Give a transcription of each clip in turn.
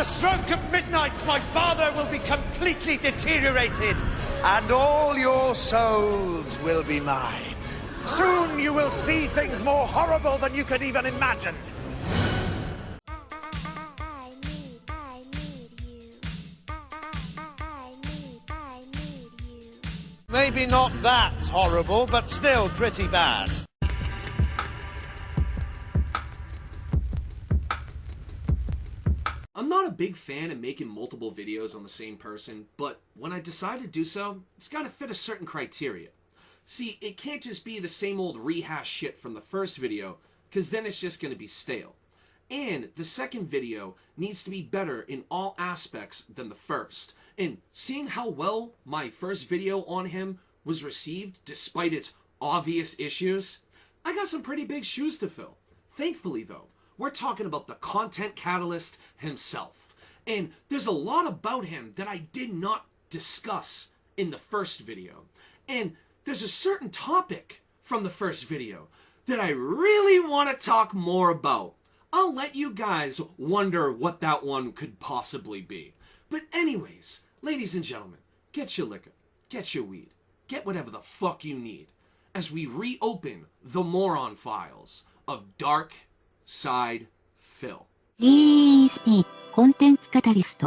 the stroke of midnight, my father will be completely deteriorated, and all your souls will be mine. Soon you will see things more horrible than you could even imagine. Maybe not that horrible, but still pretty bad. I'm not a big fan of making multiple videos on the same person, but when I decide to do so, it's gotta fit a certain criteria. See, it can't just be the same old rehash shit from the first video, cause then it's just gonna be stale. And the second video needs to be better in all aspects than the first. And seeing how well my first video on him was received despite its obvious issues, I got some pretty big shoes to fill. Thankfully though, we're talking about the content catalyst himself. And there's a lot about him that I did not discuss in the first video. And there's a certain topic from the first video that I really want to talk more about. I'll let you guys wonder what that one could possibly be. But anyways, ladies and gentlemen, get your liquor, get your weed, get whatever the fuck you need as we reopen the Moron files of DarkSydePhil. Content Catalyst.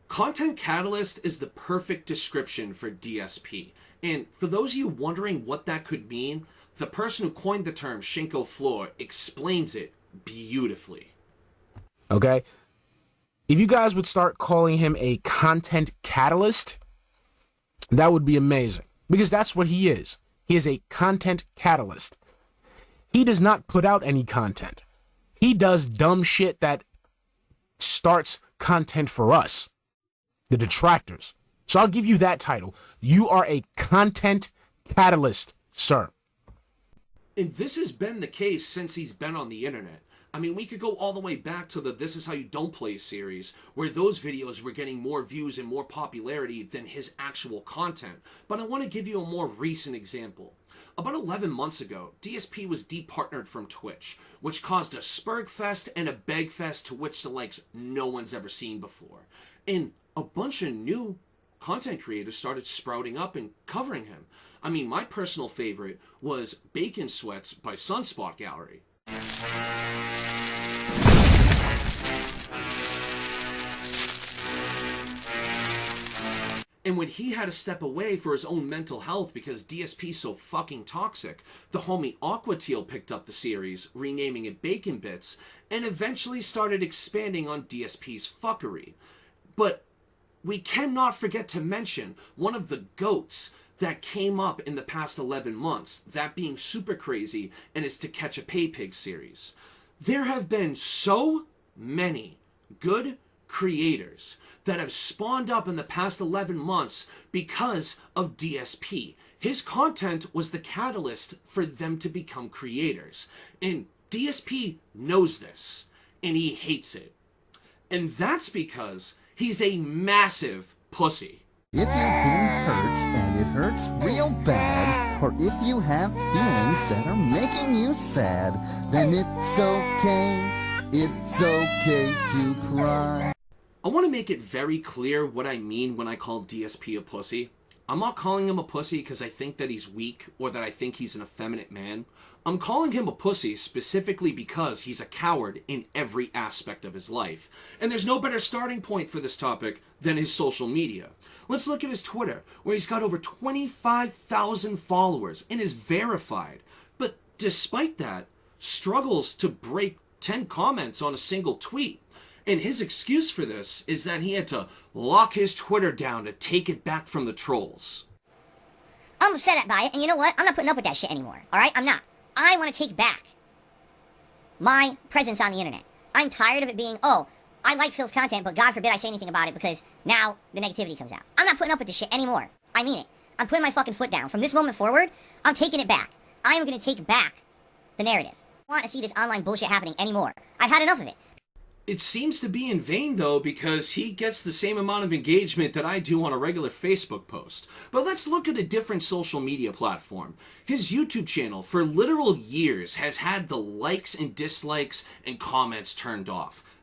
Content Catalyst is the perfect description for DSP. And for those of you wondering what that could mean, the person who coined the term, Shinko Floor, explains it beautifully. Okay? If you guys would start calling him a content catalyst, that would be amazing. Because that's what he is. He is a content catalyst. He does not put out any content. He does dumb shit that starts content for us, the detractors. So I'll give you that title. You are a content catalyst, sir. And this has been the case since he's been on the internet. I mean, we could go all the way back to the This Is How You Don't Play series, where those videos were getting more views and more popularity than his actual content. But I want to give you a more recent example. About 11 months ago, DSP was departnered from Twitch, which caused a Spurgfest and a Begfest to which the likes no one's ever seen before. And a bunch of new content creators started sprouting up and covering him. I mean, my personal favorite was Bacon Sweats by Sunspot Gallery. And when he had to step away for his own mental health because DSP's so fucking toxic, the homie Aqua Teal picked up the series, renaming it Bacon Bits, and eventually started expanding on DSP's fuckery. But we cannot forget to mention one of the GOATs that came up in the past 11 months, that being Super Crazy and his To Catch a Pay Pig series. There have been so many good creators that have spawned up in the past 11 months because of DSP. His content was the catalyst for them to become creators. And DSP knows this, and he hates it. And that's because he's a massive pussy. If your hand hurts and it hurts real bad, or if you have feelings that are making you sad, then it's okay to cry. I want to make it very clear what I mean when I call DSP a pussy. I'm not calling him a pussy because I think that he's weak or that I think he's an effeminate man. I'm calling him a pussy specifically because he's a coward in every aspect of his life. And there's no better starting point for this topic than his social media. Let's look at his Twitter, where he's got over 25,000 followers and is verified. But despite that, struggles to break 10 comments on a single tweet. And his excuse for this is that he had to lock his Twitter down to take it back from the trolls. I'm upset by it, and you know what? I'm not putting up with that shit anymore, alright? I'm not. I want to take back my presence on the internet. I'm tired of it being, oh, I like Phil's content, but God forbid I say anything about it because now the negativity comes out. I'm not putting up with this shit anymore. I mean it. I'm putting my fucking foot down. From this moment forward, I'm taking it back. I am going to take back the narrative. I don't want to see this online bullshit happening anymore. I've had enough of it. It seems to be in vain, though, because he gets the same amount of engagement that I do on a regular Facebook post. But let's look at a different social media platform. His YouTube channel, for literal years, has had the likes and dislikes and comments turned off.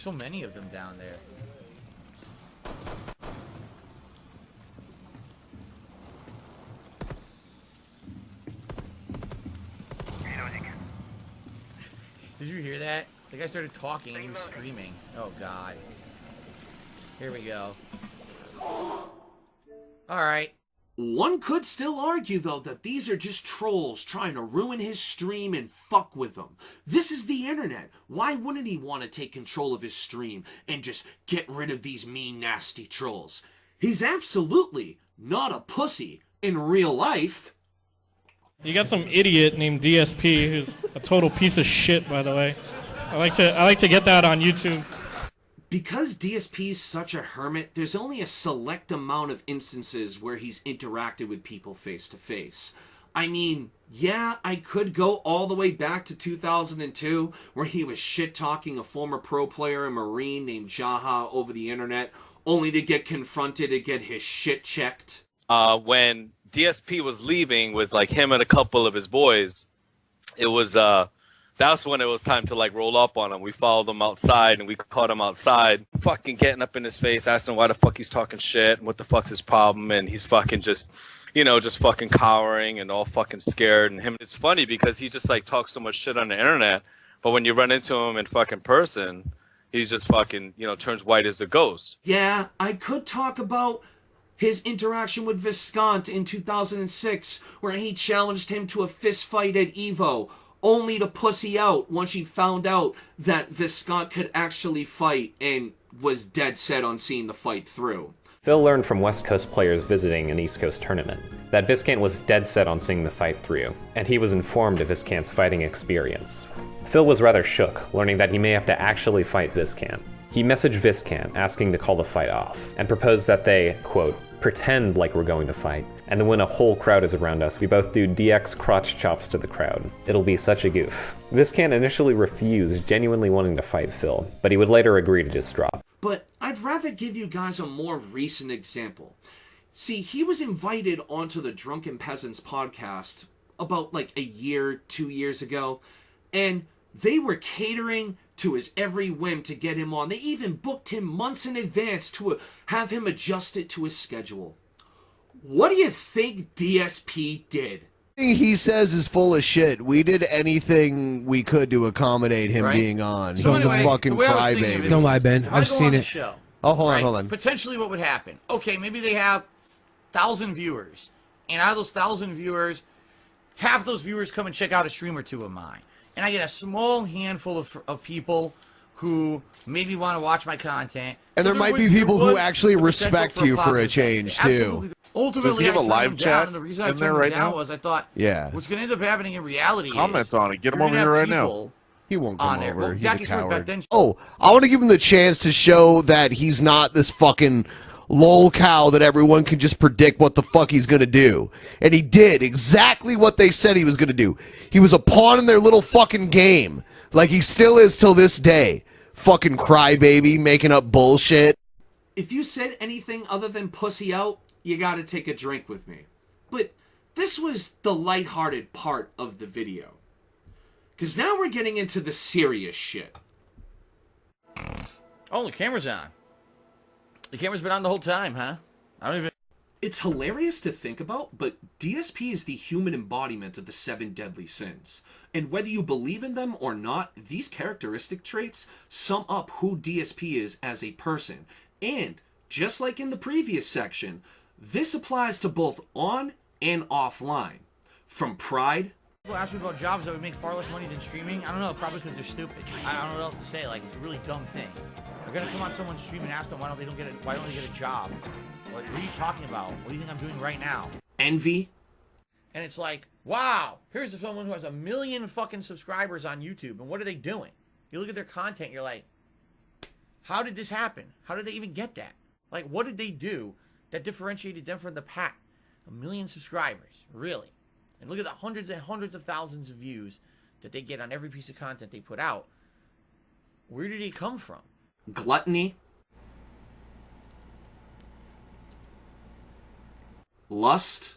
so many of them down there. Did you hear that? The guy started talking and he was screaming. Oh, God. Here we go. Alright. One could still argue, though, that these are just trolls trying to ruin his stream and fuck with him. This is the internet. Why wouldn't he want to take control of his stream and just get rid of these mean, nasty trolls? He's absolutely not a pussy in real life. You got some idiot named DSP who's a total piece of shit, by the way. I like to get that on YouTube. Because DSP's such a hermit, there's only a select amount of instances where he's interacted with people face to face. I mean, yeah, I could go all the way back to 2002 where he was shit-talking a former pro player, a Marine named Jaha, over the internet, only to get confronted and get his shit checked. When DSP was leaving with like him and a couple of his boys, it was that's when it was time to like roll up on him. We followed him outside and we caught him outside, fucking getting up in his face, asking why the fuck he's talking shit and what the fuck's his problem, and he's fucking just, you know, just fucking cowering and all fucking scared. And him, it's funny because he just like talks so much shit on the internet, but when you run into him in fucking person, he's just fucking, you know, turns white as a ghost. Yeah, I could talk about his interaction with Viscount in 2006, where he challenged him to a fist fight at EVO, only to pussy out once he found out that Viscount could actually fight and was dead set on seeing the fight through. Phil learned from West Coast players visiting an East Coast tournament that Viscount was dead set on seeing the fight through, and he was informed of Viscount's fighting experience. Phil was rather shook, learning that he may have to actually fight Viscount. He messaged Viscount asking to call the fight off, and proposed that they, quote, pretend like we're going to fight, and then when a whole crowd is around us, we both do DX crotch chops to the crowd. It'll be such a goof. Viscount initially refused, genuinely wanting to fight Phil, but he would later agree to just drop. But I'd rather give you guys a more recent example. See, he was invited onto the Drunken Peasants podcast about like a year, 2 years ago, and they were catering to his every whim to get him on. They even booked him months in advance to have him adjust it to his schedule. What do you think DSP did? He says is full of shit. We did anything we could to accommodate him being on. So He's anyway, a fucking crybaby. Don't lie, Ben. I've seen it. Show, oh, hold right? on, hold on. Potentially what would happen. Okay, maybe they have 1,000 viewers. And out of those 1,000 viewers, half those viewers come and check out a stream or two of mine. And I get a small handful of people who maybe want to watch my content. And there might be people who actually respect you for a change, too. Ultimately, does he have a live chat in there right now? Was I thought, yeah, what's going to end up happening in reality Comments on it. Get him over here right now. He won't come over. Well, He's a coward. then, oh, I want to give him the chance to show that he's not this fucking lol cow that everyone can just predict what the fuck he's going to do. And he did exactly what they said he was going to do. He was a pawn in their little fucking game. Like he still is till this day. Fucking crybaby, making up bullshit. If you said anything other than pussy out, you gotta take a drink with me. But this was the lighthearted part of the video. Because now we're getting into the serious shit. Oh, the camera's on. The camera's been on the whole time, huh? I don't even... It's hilarious to think about, but DSP is the human embodiment of the 7 deadly sins. And whether you believe in them or not, these characteristic traits sum up who DSP is as a person. And, just like in the previous section, this applies to both on and offline. From pride... People ask me about jobs that would make far less money than streaming. I don't know, probably because they're stupid. I don't know what else to say. Like, it's a really dumb thing. They're gonna come on someone's stream and ask them why don't they get a job? What are you talking about? What do you think I'm doing right now? Envy. And it's like, wow, here's someone who has 1 million fucking subscribers on YouTube, and what are they doing? You look at their content, you're like, how did this happen? How did they even get that? Like, what did they do that differentiated them from the pack? 1 million subscribers, really? And look at the hundreds and hundreds of thousands of views that they get on every piece of content they put out. Where did it come from? Gluttony. Lust.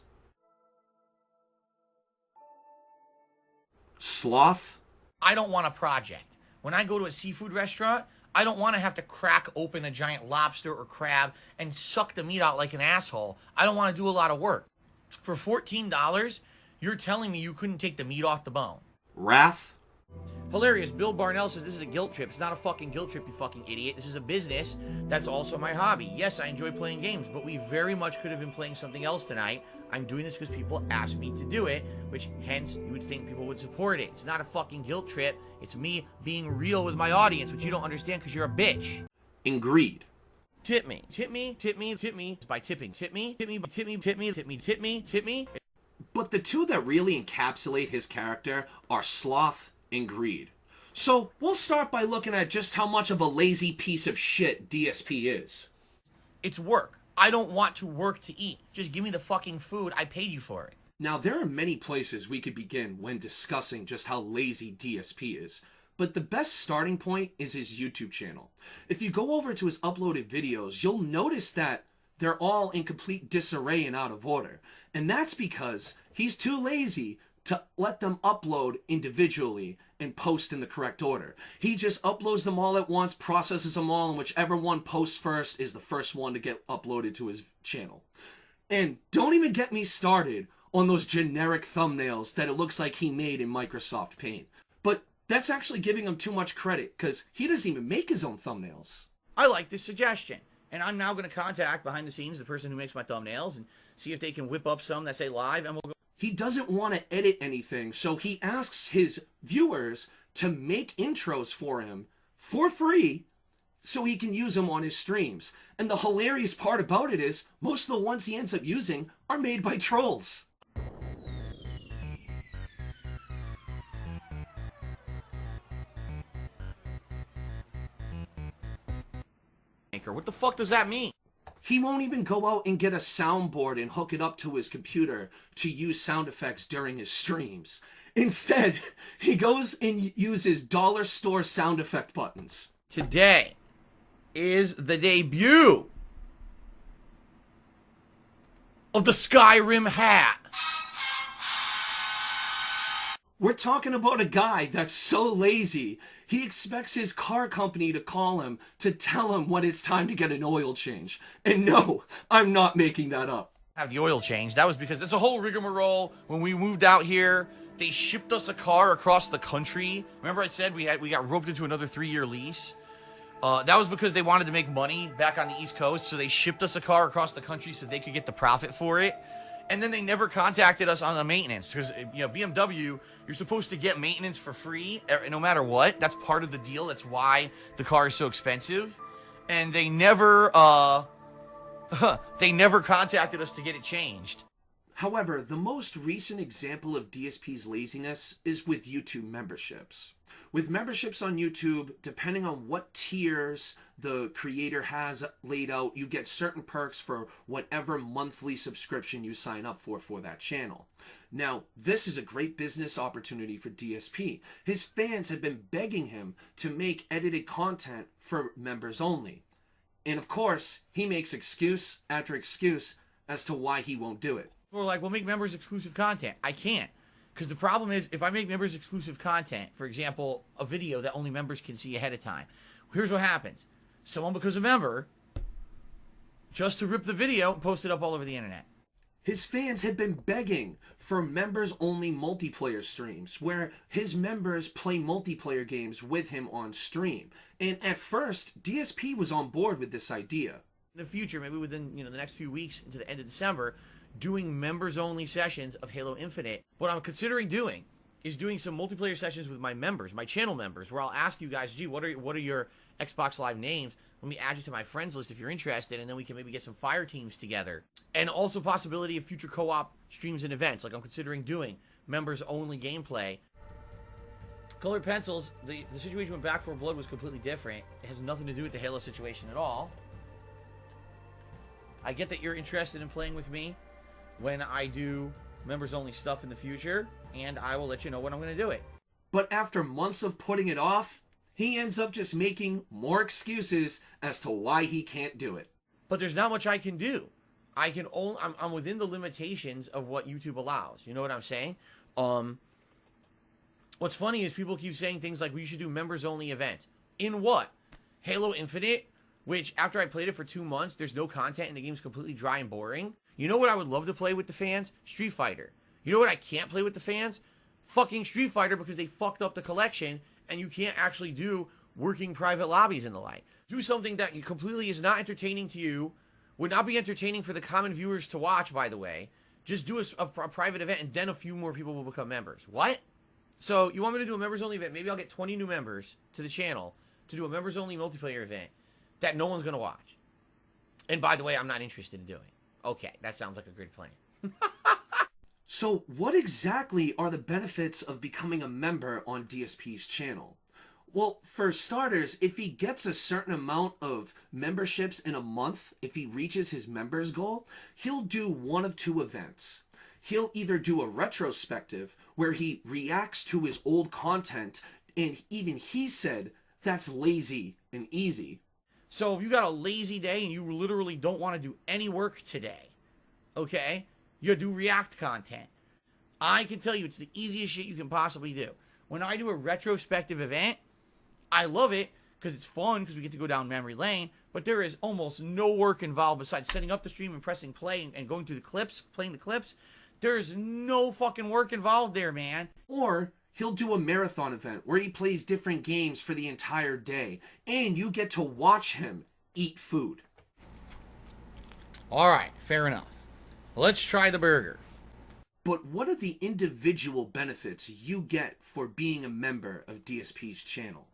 Sloth. I don't want a project. When I go to a seafood restaurant, I don't want to have to crack open a giant lobster or crab and suck the meat out like an asshole. I don't want to do a lot of work. For $14, you're telling me you couldn't take the meat off the bone. Wrath? Hilarious. Bill Barnell says this is a guilt trip. It's not a fucking guilt trip, you fucking idiot. This is a business. That's also my hobby. Yes, I enjoy playing games, but we very much could have been playing something else tonight. I'm doing this because people asked me to do it, which hence you would think people would support it. It's not a fucking guilt trip. It's me being real with my audience, which you don't understand because you're a bitch. In greed. Tip me. Tip me. Tip me. Tip me. By tipping. Tip me. Tip me. Tip me. Tip me. Tip me. Tip me. Tip me. But the two that really encapsulate his character are Sloth and greed. So we'll start by looking at just how much of a lazy piece of shit DSP is. It's work. I don't want to work to eat. Just give me the fucking food. I paid you for it. Now, there are many places we could begin when discussing just how lazy DSP is, but the best starting point is his YouTube channel. If you go over to his uploaded videos, you'll notice that they're all in complete disarray and out of order. And that's because he's too lazy to let them upload individually and post in the correct order. He just uploads them all at once, processes them all, and whichever one posts first is the first one to get uploaded to his channel. And don't even get me started on those generic thumbnails that it looks like he made in Microsoft Paint. But that's actually giving him too much credit, because he doesn't even make his own thumbnails. I like this suggestion. And I'm now going to contact behind the scenes the person who makes my thumbnails and see if they can whip up some that say live, and we'll go. He doesn't want to edit anything, so he asks his viewers to make intros for him for free so he can use them on his streams. And the hilarious part about it is most of the ones he ends up using are made by trolls. What the fuck does that mean? He won't even go out and get a soundboard and hook it up to his computer to use sound effects during his streams. Instead, he goes and uses dollar store sound effect buttons. Today is the debut of the Skyrim hat. We're talking about a guy that's so lazy, he expects his car company to call him to tell him when it's time to get an oil change. And no, I'm not making that up. Have the oil change. That was because it's a whole rigmarole. When we moved out here, they shipped us a car across the country. Remember I said we got roped into another 3-year lease? That was because they wanted to make money back on the East Coast, so they shipped us a car across the country so they could get the profit for it. And then they never contacted us on the maintenance because, you know, BMW, you're supposed to get maintenance for free no matter what. That's part of the deal. That's why the car is so expensive. And they never contacted us to get it changed. However, the most recent example of DSP's laziness is with YouTube memberships. With memberships on YouTube, depending on what tiers the creator has laid out, you get certain perks for whatever monthly subscription you sign up for that channel. Now, this is a great business opportunity for DSP. His fans have been begging him to make edited content for members only. And of course, he makes excuse after excuse as to why he won't do it. We're like, we'll make members exclusive content. I can't. Because the problem is, if I make members exclusive content, for example, a video that only members can see ahead of time, here's what happens. Someone becomes a member just to rip the video and post it up all over the internet. His fans had been begging for members-only multiplayer streams, where his members play multiplayer games with him on stream. And at first, DSP was on board with this idea. In the future, maybe within the next few weeks into the end of December, doing members-only sessions of Halo Infinite. What I'm considering doing is doing some multiplayer sessions with my members, my channel members, where I'll ask you guys, gee, what are your Xbox Live names? Let me add you to my friends list if you're interested, and then we can maybe get some fire teams together. And also possibility of future co-op streams and events, like I'm considering doing members-only gameplay. Colored pencils, the situation with Back 4 Blood was completely different. It has nothing to do with the Halo situation at all. I get that you're interested in playing with me when I do members-only stuff in the future, and I will let you know when I'm going to do it. But after months of putting it off, he ends up just making more excuses as to why he can't do it. But there's not much I can do. I can only I'm within the limitations of what YouTube allows. You know what I'm saying? What's funny is people keep saying things like, we should do members-only events. In what? Halo Infinite, which after I played it for 2 months, there's no content and the game's completely dry and boring. You know what I would love to play with the fans? Street Fighter. You know what I can't play with the fans? Fucking Street Fighter, because they fucked up the collection and you can't actually do working private lobbies and the like. Do something that completely is not entertaining to you, would not be entertaining for the common viewers to watch, by the way. Just do a private event and then a few more people will become members. What? So you want me to do a members only event? Maybe I'll get 20 new members to the channel to do a members only multiplayer event that no one's going to watch. And by the way, I'm not interested in doing. Okay, that sounds like a good plan. So what exactly are the benefits of becoming a member on DSP's channel? Well, for starters, if he gets a certain amount of memberships in a month, if he reaches his members goal, he'll do one of two events. He'll either do a retrospective where he reacts to his old content, and even he said that's lazy and easy. So if you got a lazy day and you literally don't want to do any work today, okay, you do react content. I can tell you it's the easiest shit you can possibly do. When I do a retrospective event, I love it because it's fun because we get to go down memory lane, but there is almost no work involved besides setting up the stream and pressing play and going through the clips, playing the clips. There's no fucking work involved there, man. Or he'll do a marathon event where he plays different games for the entire day, and you get to watch him eat food. All right, fair enough. Let's try the burger. But what are the individual benefits you get for being a member of DSP's channel?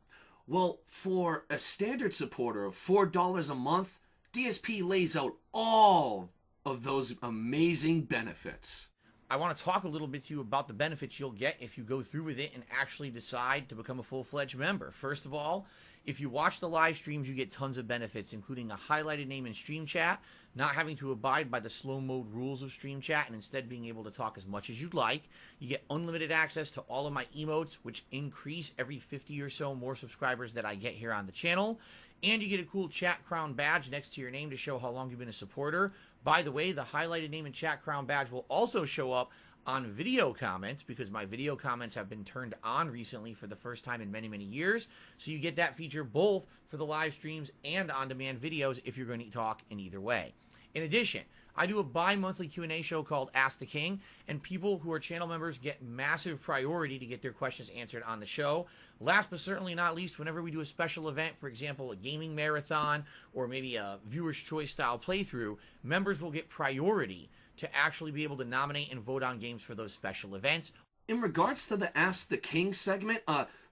Well, for a standard supporter of $4 a month, DSP lays out all of those amazing benefits. I want to talk a little bit to you about the benefits you'll get if you go through with it and actually decide to become a full-fledged member. First of all, if you watch the live streams, you get tons of benefits, including a highlighted name in stream chat, not having to abide by the slow mode rules of stream chat, and instead being able to talk as much as you'd like. You get unlimited access to all of my emotes, which increase every 50 or so more subscribers that I get here on the channel. And you get a cool chat crown badge next to your name to show how long you've been a supporter. By the way, the highlighted name and chat crown badge will also show up on video comments because my video comments have been turned on recently for the first time in many, many years. So you get that feature both for the live streams and on-demand videos if you're going to talk in either way. In addition, I do a bi-monthly Q&A show called Ask the King, and people who are channel members get massive priority to get their questions answered on the show. Last but certainly not least, whenever we do a special event, for example, a gaming marathon or maybe a viewer's choice style playthrough, members will get priority to actually be able to nominate and vote on games for those special events. In regards to the Ask the King segment,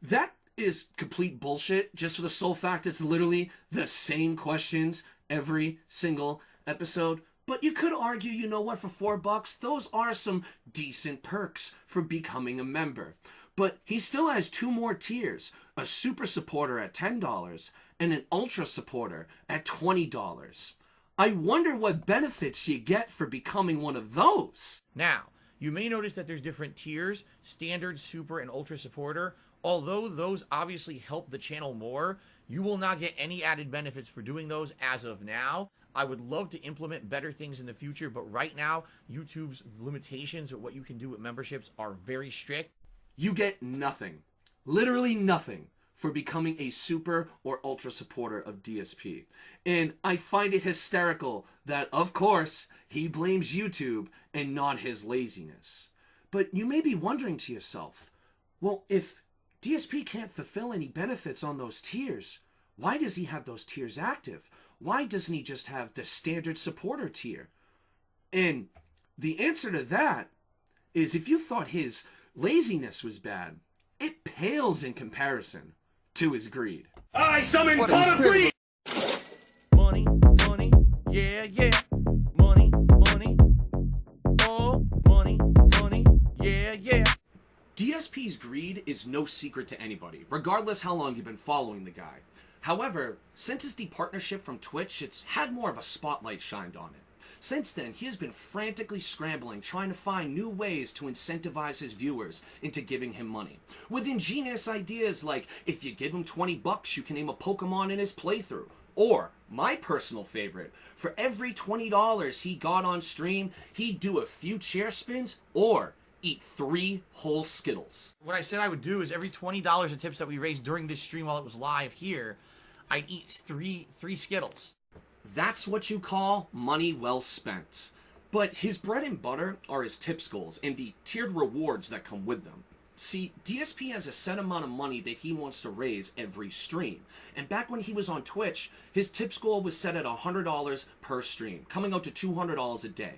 that is complete bullshit, just for the sole fact it's literally the same questions every single episode. But you could argue, you know what, for $4, those are some decent perks for becoming a member. But he still has two more tiers, a super supporter at $10 and an ultra supporter at $20. I wonder what benefits you get for becoming one of those. Now, you may notice that there's different tiers, standard, super, and ultra supporter. Although those obviously help the channel more, you will not get any added benefits for doing those as of now. I would love to implement better things in the future, but right now, YouTube's limitations of what you can do with memberships are very strict. You get nothing, literally nothing, for becoming a super or ultra supporter of DSP. And I find it hysterical that, of course, he blames YouTube and not his laziness. But you may be wondering to yourself, well, if DSP can't fulfill any benefits on those tiers, why does he have those tiers active? Why doesn't he just have the standard supporter tier? And the answer to that is, if you thought his laziness was bad, it pales in comparison to his greed. I summon pot of greed! Money, money, yeah, yeah. Money, money, oh, money, money, yeah, yeah. DSP's greed is no secret to anybody, regardless how long you've been following the guy. However, since his departnership from Twitch, it's had more of a spotlight shined on it. Since then, he has been frantically scrambling, trying to find new ways to incentivize his viewers into giving him money. With ingenious ideas like, if you give him $20, you can name a Pokemon in his playthrough. Or, my personal favorite, for every $20 he got on stream, he'd do a few chair spins, or eat 3 whole Skittles. What I said I would do is every $20 of tips that we raised during this stream while it was live here, I'd eat three Skittles. That's what you call money well spent. But his bread and butter are his tips goals and the tiered rewards that come with them. See, DSP has a set amount of money that he wants to raise every stream. And back when he was on Twitch, his tips goal was set at $100 per stream, coming out to $200 a day.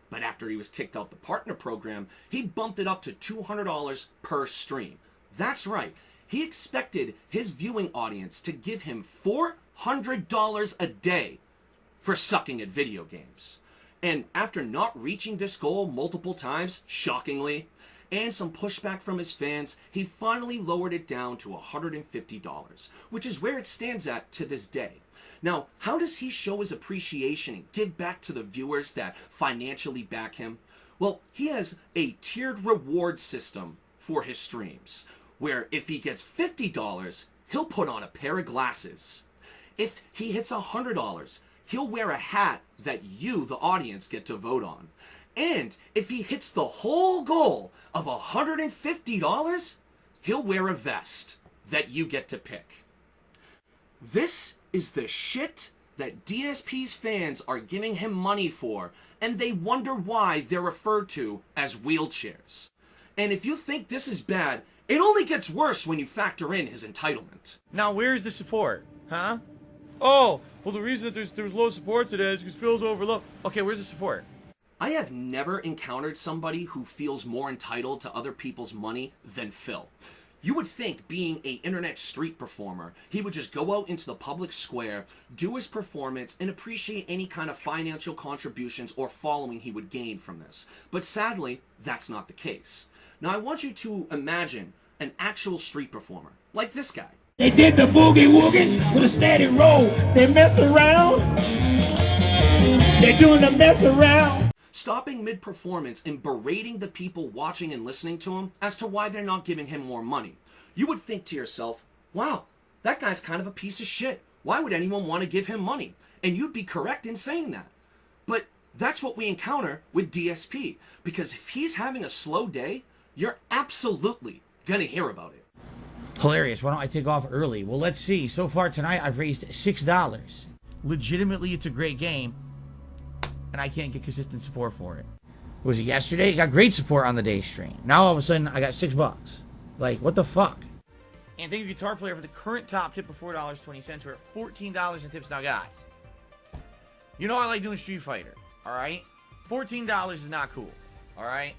But after he was kicked out the partner program, he bumped it up to $200 per stream. That's right. He expected his viewing audience to give him $400 a day for sucking at video games. And after not reaching this goal multiple times, shockingly, and some pushback from his fans, he finally lowered it down to $150, which is where it stands at to this day. Now, how does he show his appreciation and give back to the viewers that financially back him? Well, he has a tiered reward system for his streams, where if he gets $50, he'll put on a pair of glasses. If he hits $100, he'll wear a hat that you, the audience, get to vote on. And if he hits the whole goal of $150, he'll wear a vest that you get to pick. This is the shit that DSP's fans are giving him money for, and they wonder why they're referred to as wheelchairs. And if you think this is bad, it only gets worse when you factor in his entitlement. Now, where's the support? Huh? Oh, well, the reason that there was low support today is because Phil's overlooked. Okay, where's the support? I have never encountered somebody who feels more entitled to other people's money than Phil. You would think, being an internet street performer, he would just go out into the public square, do his performance, and appreciate any kind of financial contributions or following he would gain from this. But sadly, that's not the case. Now, I want you to imagine an actual street performer, like this guy. They did the boogie woogie with a steady roll. They mess around. They're doing the mess around. Stopping mid-performance and berating the people watching and listening to him as to why they're not giving him more money. You would think to yourself, wow, that guy's kind of a piece of shit. Why would anyone want to give him money? And you'd be correct in saying that. But that's what we encounter with DSP, because if he's having a slow day, you're absolutely gonna hear about it. Hilarious. Why don't I take off early? Well, let's see. So far tonight, I've raised $6. Legitimately, it's a great game, and I can't get consistent support for it. Was it yesterday? You got great support on the day stream. Now all of a sudden, I got $6. Like, what the fuck? And thank you, Guitar Player, for the current top tip of $4.20. We're at $14 in tips now, guys. You know I like doing Street Fighter, all right? $14 is not cool, all right?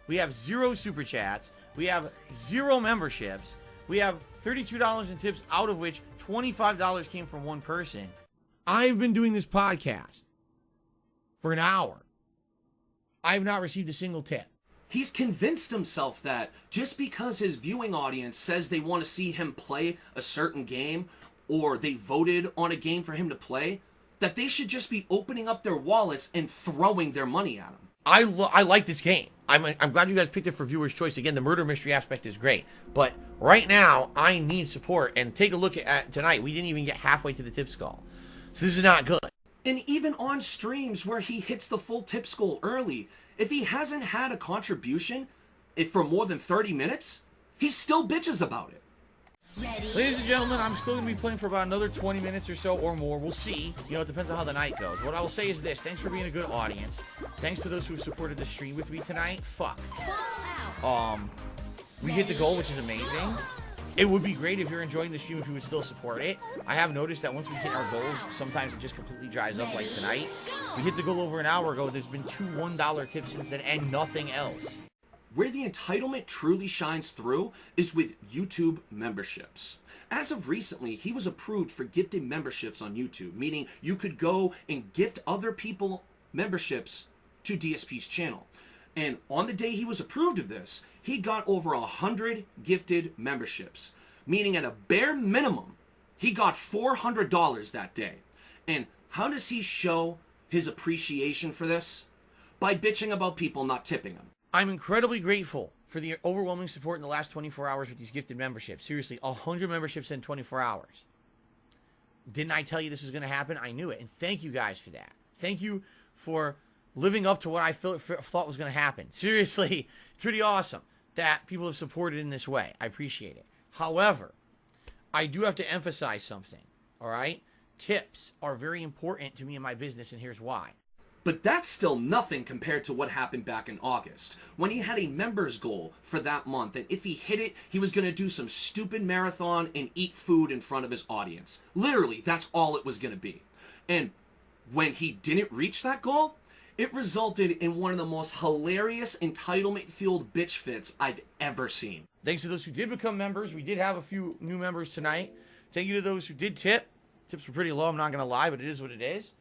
We have 0 super chats. We have 0 memberships. We have $32 in tips, out of which $25 came from one person. I've been doing this podcast for an hour. I have not received a single tip. He's convinced himself that just because his viewing audience says they want to see him play a certain game, or they voted on a game for him to play, that they should just be opening up their wallets and throwing their money at him. I like this game. I'm glad you guys picked it for viewer's choice. Again, the murder mystery aspect is great. But right now, I need support. And take a look at tonight. We didn't even get halfway to the tip skull. So this is not good. And even on streams where he hits the full tip skull early, if he hasn't had a contribution for more than 30 minutes, he still bitches about it. Ladies and gentlemen, I'm still going to be playing for about another 20 minutes or so or more. We'll see. You know, it depends on how the night goes. What I will say is this. Thanks for being a good audience. Thanks to those who supported the stream with me tonight. Fuck. We hit the goal, which is amazing. It would be great if you're enjoying the stream if you would still support it. I have noticed that once we hit our goals, sometimes it just completely dries up, like tonight. We hit the goal over an hour ago. There's been 2 $1 tips since then and nothing else. Where the entitlement truly shines through is with YouTube memberships. As of recently, he was approved for gifted memberships on YouTube, meaning you could go and gift other people memberships to DSP's channel. And on the day he was approved of this, he got over 100 gifted memberships, meaning at a bare minimum, he got $400 that day. And how does he show his appreciation for this? By bitching about people not tipping him. I'm incredibly grateful for the overwhelming support in the last 24 hours with these gifted memberships. Seriously, 100 memberships in 24 hours. Didn't I tell you this was going to happen? I knew it. And thank you guys for that. Thank you for living up to what I thought was going to happen. Seriously, it's pretty awesome that people have supported in this way. I appreciate it. However, I do have to emphasize something. All right? Tips are very important to me in my business, and here's why. But that's still nothing compared to what happened back in August, when he had a members goal for that month, and if he hit it, he was going to do some stupid marathon and eat food in front of his audience. Literally, that's all it was going to be. And when he didn't reach that goal, it resulted in one of the most hilarious entitlement-fueled bitch fits I've ever seen. Thanks to those who did become members. We did have a few new members tonight. Thank you to those who did tip. Tips were pretty low, I'm not going to lie, but it is what it is.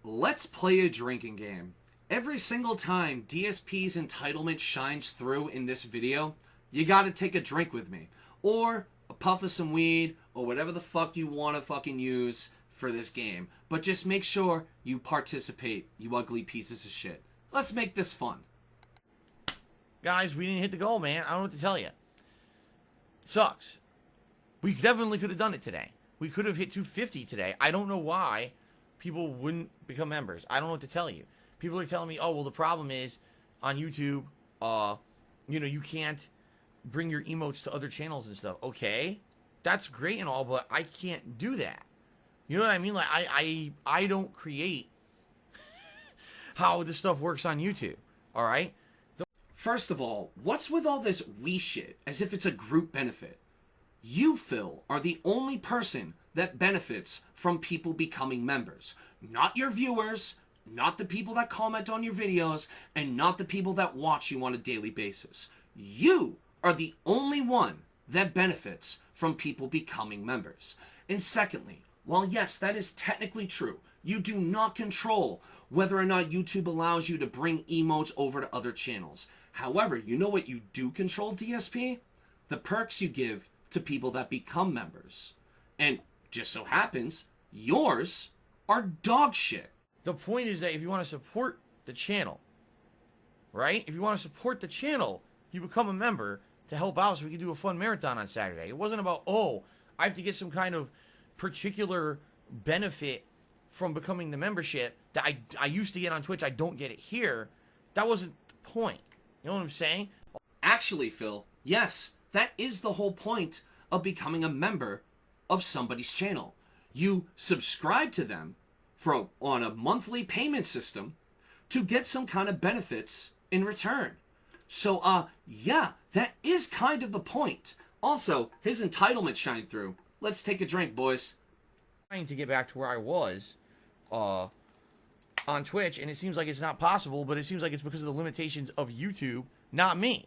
Let's play a drinking game. Every single time DSP's entitlement shines through in this video, you gotta take a drink with me. Or a puff of some weed, or whatever the fuck you wanna fucking use for this game. But just make sure you participate, you ugly pieces of shit. Let's make this fun. Guys, we didn't hit the goal, man. I don't know what to tell you. It sucks. We definitely could have done it today. We could have hit 250 today. I don't know why people wouldn't become members. I don't know what to tell you. People are telling me, oh, well, the problem is on YouTube, you know, you can't bring your emotes to other channels and stuff. Okay, that's great and all, but I can't do that. You know what I mean? Like, I don't create how this stuff works on YouTube, all right? First of all, what's with all this we shit as if it's a group benefit? You, Phil, are the only person that benefits from people becoming members. Not your viewers, not the people that comment on your videos, and not the people that watch you on a daily basis. You are the only one that benefits from people becoming members. And secondly, while yes, that is technically true, you do not control whether or not YouTube allows you to bring emotes over to other channels. However, you know what you do control, DSP? The perks you give to people that become members. And just so happens, yours are dog shit. The point is that if you want to support the channel, right? If you want to support the channel, you become a member to help out so we can do a fun marathon on Saturday. It wasn't about, oh, I have to get some kind of particular benefit from becoming the membership that I used to get on Twitch. I don't get it here. That wasn't the point. You know what I'm saying? Actually, Phil, yes, that is the whole point of becoming a member of somebody's channel. You subscribe to them on a monthly payment system to get some kind of benefits in return. So, yeah, that is kind of the point. Also, his entitlement shined through. Let's take a drink, boys. Trying to get back to where I was on Twitch, and it seems like it's not possible, but it seems like it's because of the limitations of YouTube, not me.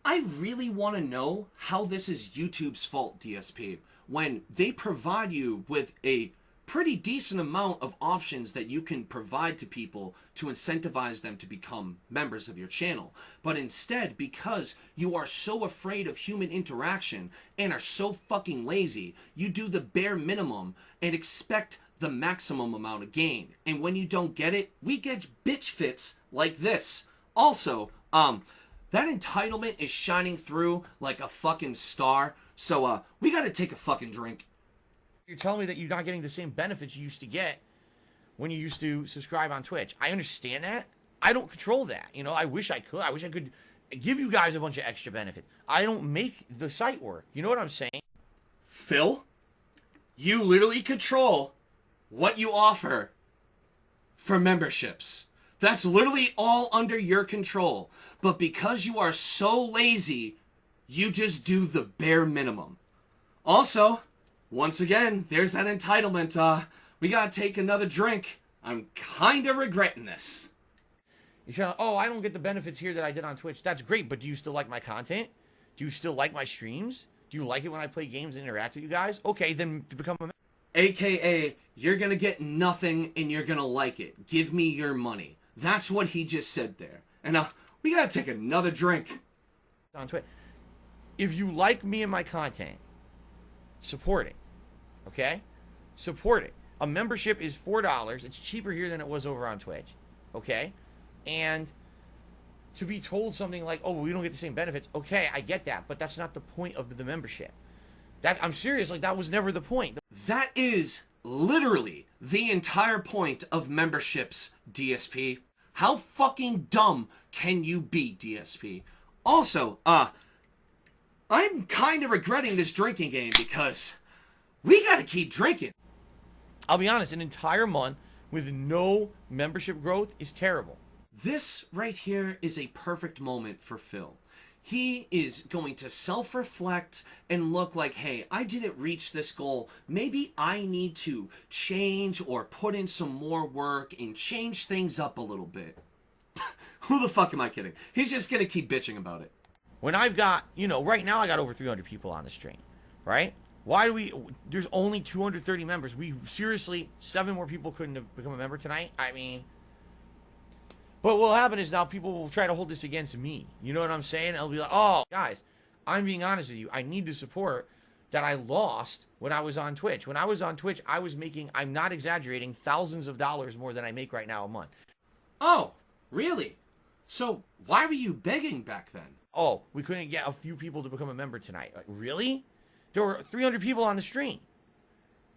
I really want to know how this is YouTube's fault, DSP, when they provide you with a pretty decent amount of options that you can provide to people to incentivize them to become members of your channel. But instead, because you are so afraid of human interaction and are so fucking lazy, you do the bare minimum and expect the maximum amount of gain. And when you don't get it, we get bitch fits like this. Also, that entitlement is shining through like a fucking star. So, we gotta take a fucking drink. You're telling me that you're not getting the same benefits you used to get when you used to subscribe on Twitch. I understand that. I don't control that. You know, I wish I could. I wish I could give you guys a bunch of extra benefits. I don't make the site work. You know what I'm saying? Phil, you literally control what you offer for memberships. That's literally all under your control. But because you are so lazy, you just do the bare minimum. Also, once again, there's that entitlement. We gotta take another drink. I'm kind of regretting this. You're trying to, oh, I don't get the benefits here that I did on Twitch. That's great, but do you still like my content? Do you still like my streams? Do you like it when I play games and interact with you guys? Okay, then to become a member. AKA, you're gonna get nothing and you're gonna like it. Give me your money. That's what he just said there. And we gotta take another drink. On Twitch. If you like me and my content, support it. Okay? Support it. A membership is $4. It's cheaper here than it was over on Twitch. Okay? And to be told something like, oh, well, we don't get the same benefits. Okay, I get that, but that's not the point of the membership. I'm serious, like that was never the point. That is literally the entire point of memberships, DSP. How fucking dumb can you be, DSP? Also, I'm kind of regretting this drinking game because we gotta keep drinking. I'll be honest, an entire month with no membership growth is terrible. This right here is a perfect moment for Phil. He is going to self-reflect and look like, hey, I didn't reach this goal. Maybe I need to change or put in some more work and change things up a little bit. Who the fuck am I kidding? He's just going to keep bitching about it. When I've got, right now I got over 300 people on the stream, right? Why do there's only 230 members. We seriously, 7 more people couldn't have become a member tonight. I mean, but what will happen is now people will try to hold this against me. You know what I'm saying? I'll be like, oh, guys, I'm being honest with you. I need the support that I lost when I was on Twitch. When I was on Twitch, I was making, I'm not exaggerating, thousands of dollars more than I make right now a month. Oh, really? So why were you begging back then? Oh, we couldn't get a few people to become a member tonight. Like, really? There were 300 people on the stream.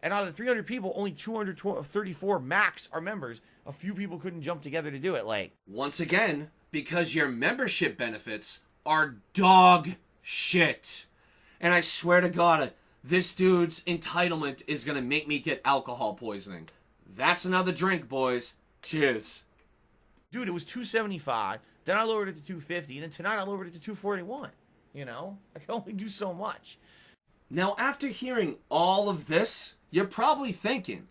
And out of the 300 people, only 234 max are members. A few people couldn't jump together to do it. Like, once again, because your membership benefits are dog shit. And I swear to God, this dude's entitlement is going to make me get alcohol poisoning. That's another drink, boys. Cheers. Dude, it was $275. Then I lowered it to $250. And then tonight I lowered it to $241. I can only do so much. Now, after hearing all of this, you're probably thinking,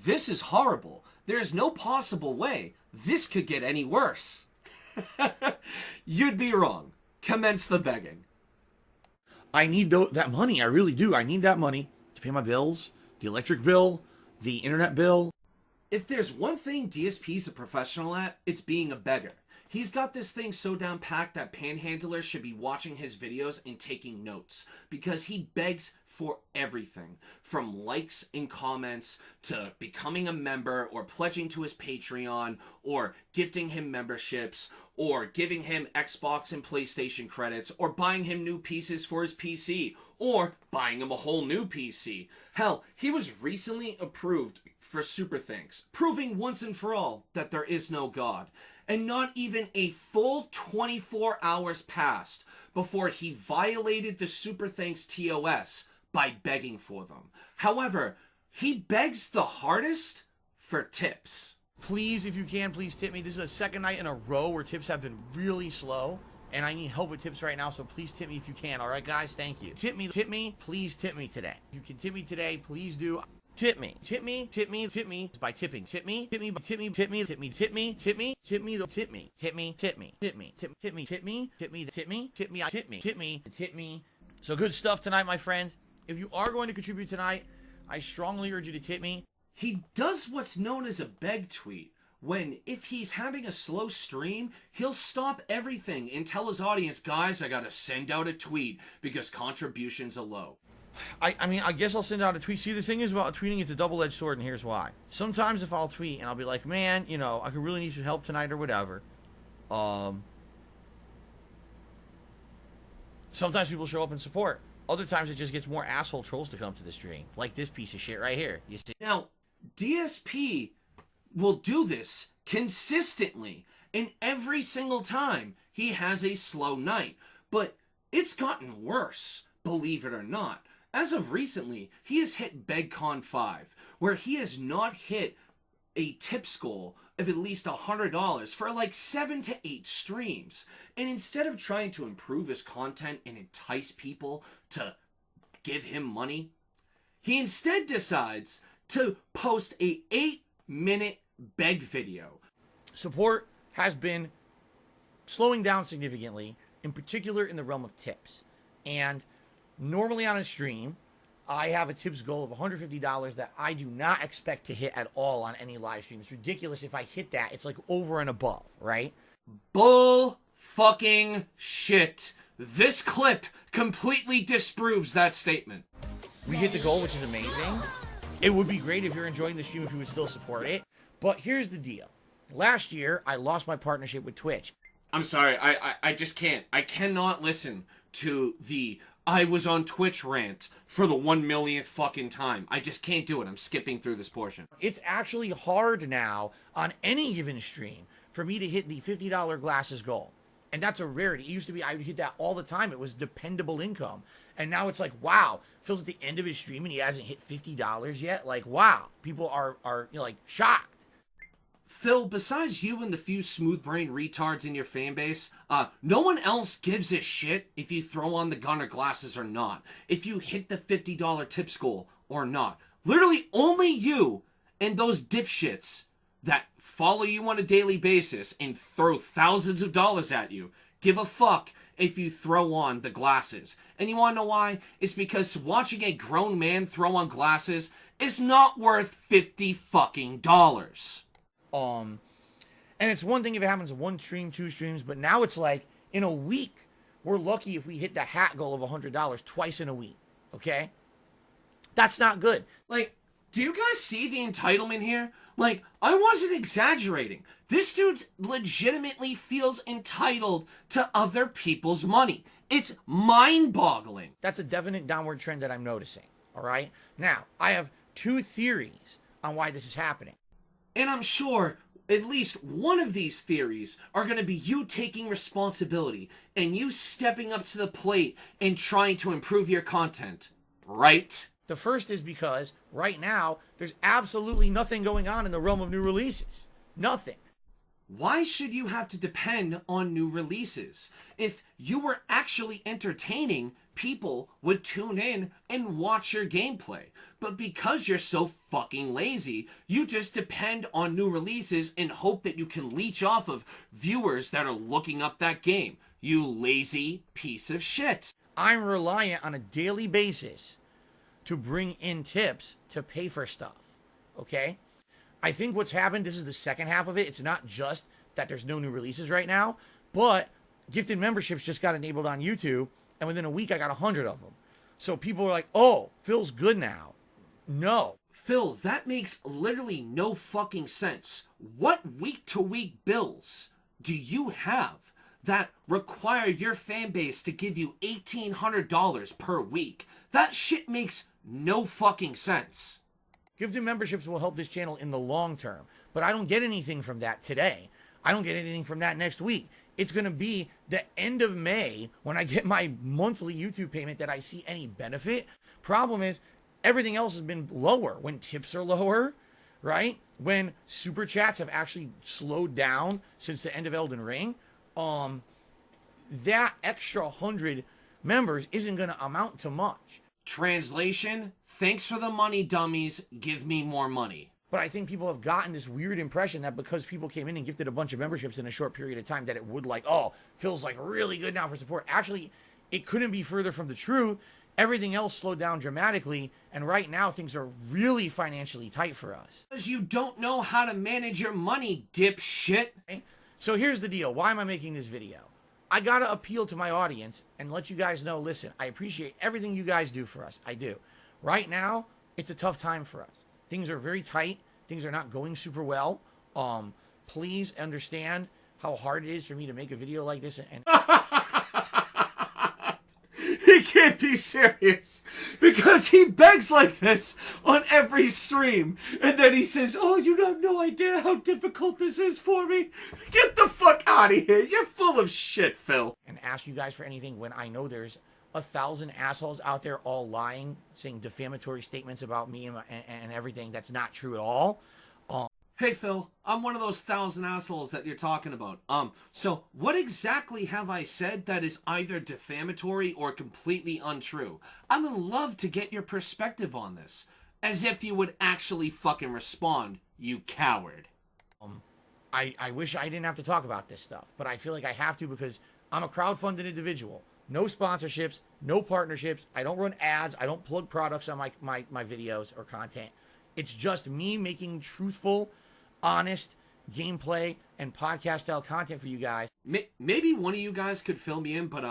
this is horrible. There's no possible way this could get any worse. You'd be wrong. Commence the begging. I need that money. I really do. I need that money to pay my bills, the electric bill, the internet bill. If there's one thing DSP's a professional at, it's being a beggar. He's got this thing so down packed that panhandlers should be watching his videos and taking notes, because he begs for everything, from likes and comments to becoming a member or pledging to his Patreon or gifting him memberships or giving him Xbox and PlayStation credits or buying him new pieces for his PC or buying him a whole new PC. Hell, he was recently approved for Super Thanks, proving once and for all that there is no God. And not even a full 24 hours passed before he violated the Super Thanks TOS by begging for them. However, he begs the hardest for tips. Please, if you can, please tip me. This is the second night in a row where tips have been really slow, and I need help with tips right now, so please tip me if you can. All right, guys? Thank you. Tip me, please tip me today. If you can tip me today, please do. Tip me by tipping. Tip me, So good stuff tonight, my friends. If you are going to contribute tonight, I strongly urge you to tip me. He does what's known as a beg tweet, when if he's having a slow stream, he'll stop everything and tell his audience, guys, I gotta send out a tweet because contributions are low. I mean, I guess I'll send out a tweet. See, the thing is about tweeting, it's a double-edged sword, and here's why. Sometimes if I'll tweet and I'll be like, man, I could really need some help tonight or whatever. Sometimes people show up and support. Other times it just gets more asshole trolls to come to the stream. Like this piece of shit right here. You see? Now, DSP will do this consistently, and every single time he has a slow night. But it's gotten worse, believe it or not. As of recently, he has hit BegCon 5, where he has not hit a tips goal of at least $100 for like 7 to 8 streams. And instead of trying to improve his content and entice people to give him money, he instead decides to post a 8-minute beg video. Support has been slowing down significantly, in particular in the realm of tips. And normally on a stream, I have a tips goal of $150 that I do not expect to hit at all on any live stream. It's ridiculous. If I hit that, it's like over and above, right? Bull fucking shit. This clip completely disproves that statement. We hit the goal, which is amazing. It would be great if you're enjoying the stream if you would still support it. But here's the deal. Last year, I lost my partnership with Twitch. I'm sorry, I just can't. I cannot listen to the I was on Twitch rant for the 1 millionth fucking time. I just can't do it. I'm skipping through this portion. It's actually hard now on any given stream for me to hit the $50 glasses goal. And that's a rarity. It used to be I would hit that all the time. It was dependable income. And now it's like, wow, Phil's at the end of his stream and he hasn't hit $50 yet. Like, wow, people are like shocked. Phil, besides you and the few smooth-brained retards in your fan base, no one else gives a shit if you throw on the gun or glasses or not, if you hit the $50 tips goal or not. Literally only you and those dipshits that follow you on a daily basis and throw thousands of dollars at you give a fuck if you throw on the glasses. And you want to know why? It's because watching a grown man throw on glasses is not worth $50 fucking dollars. And it's one thing if it happens 1 stream, 2 streams, but now it's like in a week, we're lucky if we hit the hat goal of $100 twice in a week. Okay? That's not good. Like, do you guys see the entitlement here? Like, I wasn't exaggerating. This dude legitimately feels entitled to other people's money. It's mind-boggling. That's a definite downward trend that I'm noticing. All right? Now, I have 2 theories on why this is happening. And I'm sure at least one of these theories are going to be you taking responsibility and you stepping up to the plate and trying to improve your content, right? The first is because right now, there's absolutely nothing going on in the realm of new releases. Nothing. Why should you have to depend on new releases? If you were actually entertaining, people would tune in and watch your gameplay. But because you're so fucking lazy, you just depend on new releases and hope that you can leech off of viewers that are looking up that game. You lazy piece of shit. I'm reliant on a daily basis to bring in tips to pay for stuff. Okay? I think what's happened, this is the second half of it. It's not just that there's no new releases right now, but gifted memberships just got enabled on YouTube, and within a week I got 100 of them. So people are like, oh, Phil's good now. No. Phil, that makes literally no fucking sense. What week-to-week bills do you have that require your fan base to give you $1,800 per week? That shit makes no fucking sense. Gifted memberships will help this channel in the long term, but I don't get anything from that today. I don't get anything from that next week. It's going to be the end of May when I get my monthly YouTube payment that I see any benefit. Problem is, everything else has been lower. When tips are lower, right? When super chats have actually slowed down since the end of Elden Ring, that extra 100 members isn't going to amount to much. Translation, thanks for the money, dummies. Give me more money. But I think people have gotten this weird impression that because people came in and gifted a bunch of memberships in a short period of time, that it would like, oh, Phil's like really good now for support. Actually, it couldn't be further from the truth. Everything else slowed down dramatically, and right now things are really financially tight for us. Because you don't know how to manage your money, dipshit. Okay? So here's the deal. Why am I making this video? I gotta appeal to my audience and let you guys know, listen, I appreciate everything you guys do for us. I do. Right now, it's a tough time for us. Things are very tight. Things are not going super well. Please understand how hard it is for me to make a video like this. And He can't be serious because he begs like this on every stream. And then he says, oh, you have no idea how difficult this is for me. Get the fuck out of here. You're full of shit, Phil. And ask you guys for anything when I know there's 1,000 assholes out there all lying, saying defamatory statements about me and everything that's not true at all. Hey, Phil, I'm one of those 1,000 assholes that you're talking about. So what exactly have I said that is either defamatory or completely untrue? I would love to get your perspective on this. As if you would actually fucking respond, you coward. I wish I didn't have to talk about this stuff, but I feel like I have to because I'm a crowdfunded individual. No sponsorships, no partnerships. I don't run ads. I don't plug products on my videos or content. It's just me making truthful, honest gameplay and podcast style content for you guys. Maybe one of you guys could fill me in, but